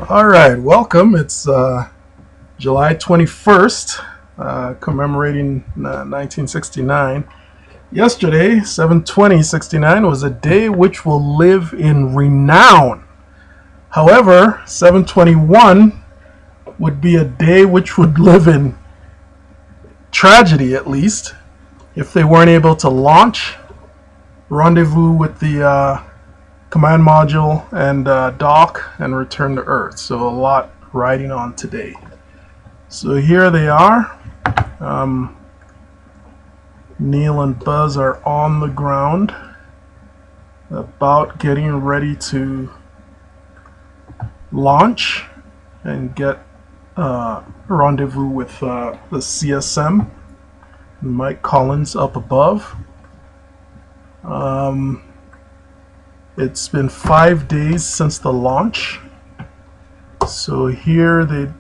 All right, welcome. It's July 21st, commemorating 1969. Yesterday, 7/20/69, was a day which will live in renown. However, 7/21 would be a day which would live in tragedy, at least, if they weren't able to launch, rendezvous with the command module, and dock and return to Earth. So a lot riding on today. So here they are. Neil and Buzz are on the ground, about getting ready to launch and get rendezvous with the CSM. Mike Collins up above. It's been 5 days since the launch, so here they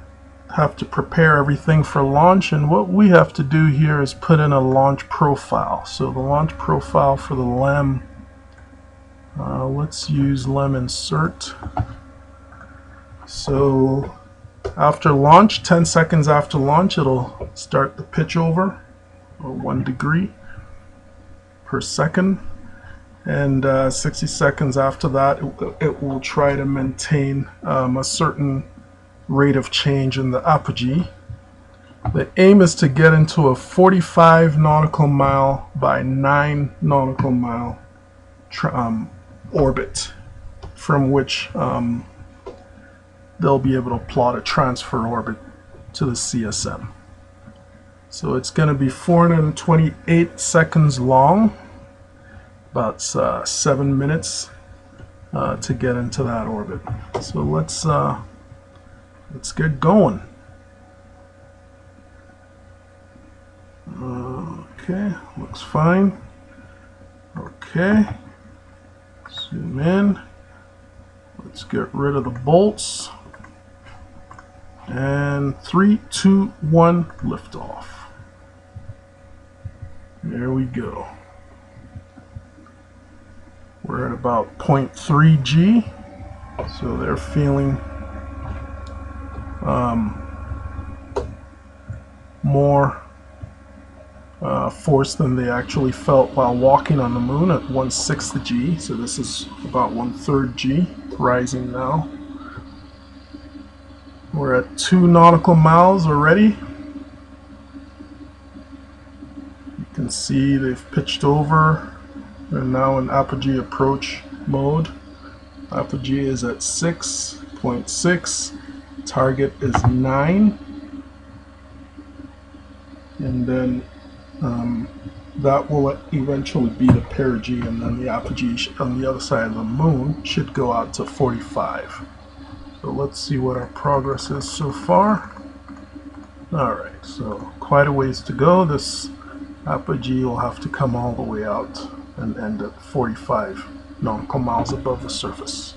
have to prepare everything for launch, and what we have to do here is put in a launch profile. So the launch profile for the LEM, let's use LEM insert. So after launch, 10 seconds after launch, it'll start the pitch over, or 1 degree per second. And 60 seconds after that, it will try to maintain a certain rate of change in the apogee. The aim is to get into a 45 nautical mile by 9 nautical mile orbit, from which they'll be able to plot a transfer orbit to the CSM. So it's going to be 428 seconds long, about 7 minutes to get into that orbit. So let's get going. Okay, looks fine. Okay, zoom in. Let's get rid of the bolts. And 3, 2, 1, liftoff. There we go. We're at about 0.3 G, so they're feeling more force than they actually felt while walking on the moon at 1/6 G. So this is about 1/3 G, rising now. We're at 2 nautical miles already. You can see they've pitched over. They're now in apogee approach mode. Apogee is at 6.6. Target is 9. And then that will eventually be the perigee, and then the apogee on the other side of the moon should go out to 45. So let's see what our progress is so far. Alright, so quite a ways to go. This apogee will have to come all the way out and end at 45 nautical miles above the surface.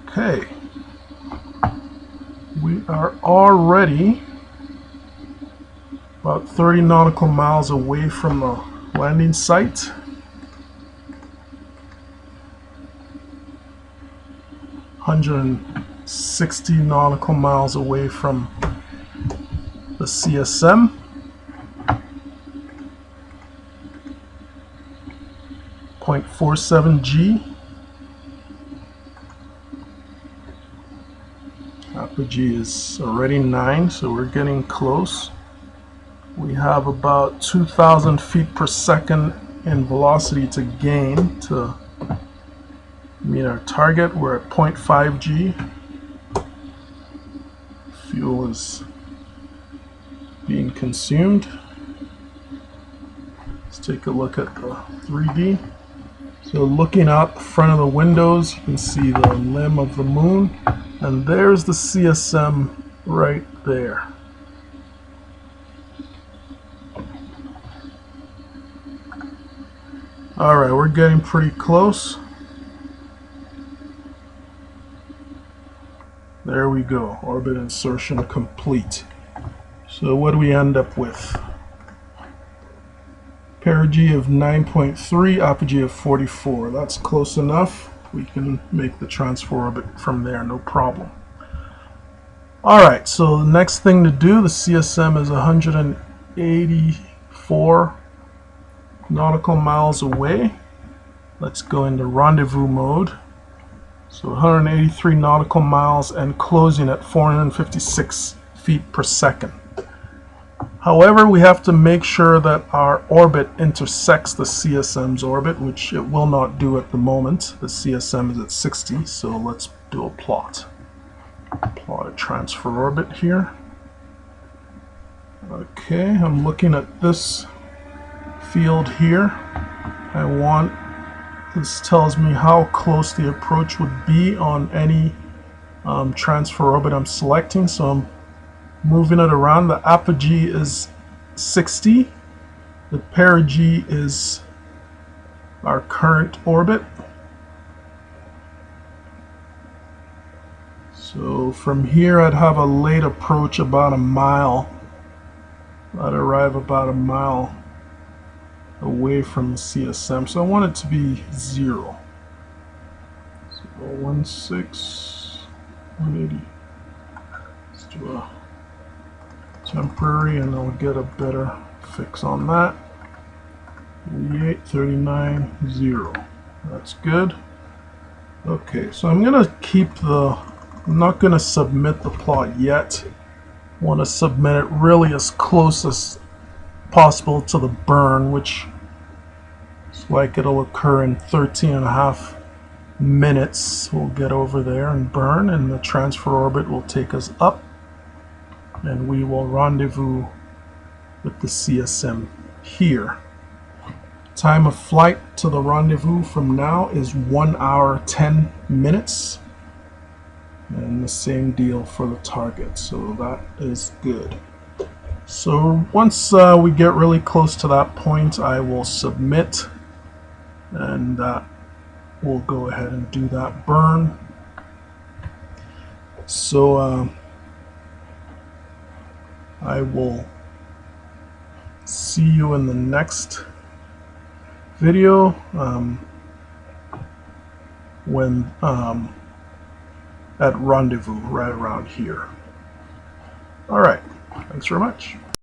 Okay, we are already about 30 nautical miles away from the landing site. (160 nautical miles away from the CSM. (0.47 G). Apogee is already 9, so we're getting close. We have about 2,000 feet per second in velocity to gain to meet our target. We're at 0.5 G. Fuel is being consumed. Let's take a look at the 3D. So looking out the front of the windows, you can see the limb of the moon, and there's the CSM right there. Alright, we're getting pretty close. There we go, orbit insertion complete. So what do we end up with? Perigee of 9.3, apogee of 44. That's close enough. we can make the transfer orbit from there, no problem. Alright, so the next thing to do, the CSM is 184 nautical miles away. Let's go into rendezvous mode. So 183 nautical miles and closing at 456 feet per second. However, we have to make sure that our orbit intersects the CSM's orbit, which it will not do at the moment. The CSM is at 60, so let's do a plot. Plot a transfer orbit here. Okay, I'm looking at this field here. This tells me how close the approach would be on any transfer orbit I'm selecting, so I'm moving it around. The apogee is 60. The perigee is our current orbit. So from here I'd have a late approach about a mile. I'd arrive about a mile away from the CSM. So I want it to be 0. So 180. Let's do a temporary and I'll get a better fix on that. 38, 39, 0. That's good. Okay, so I'm not going to submit the plot yet. I want to submit it really as close as possible to the burn, which is like it'll occur in 13.5 minutes. We'll get over there and burn, and the transfer orbit will take us up, and we will rendezvous with the CSM here. Time of flight to the rendezvous from now is 1 hour 10 minutes, and the same deal for the target, so that is good. So once we get really close to that point, I will submit, and we'll go ahead and do that burn. So I will see you in the next video when at rendezvous right around here. All right, thanks very much.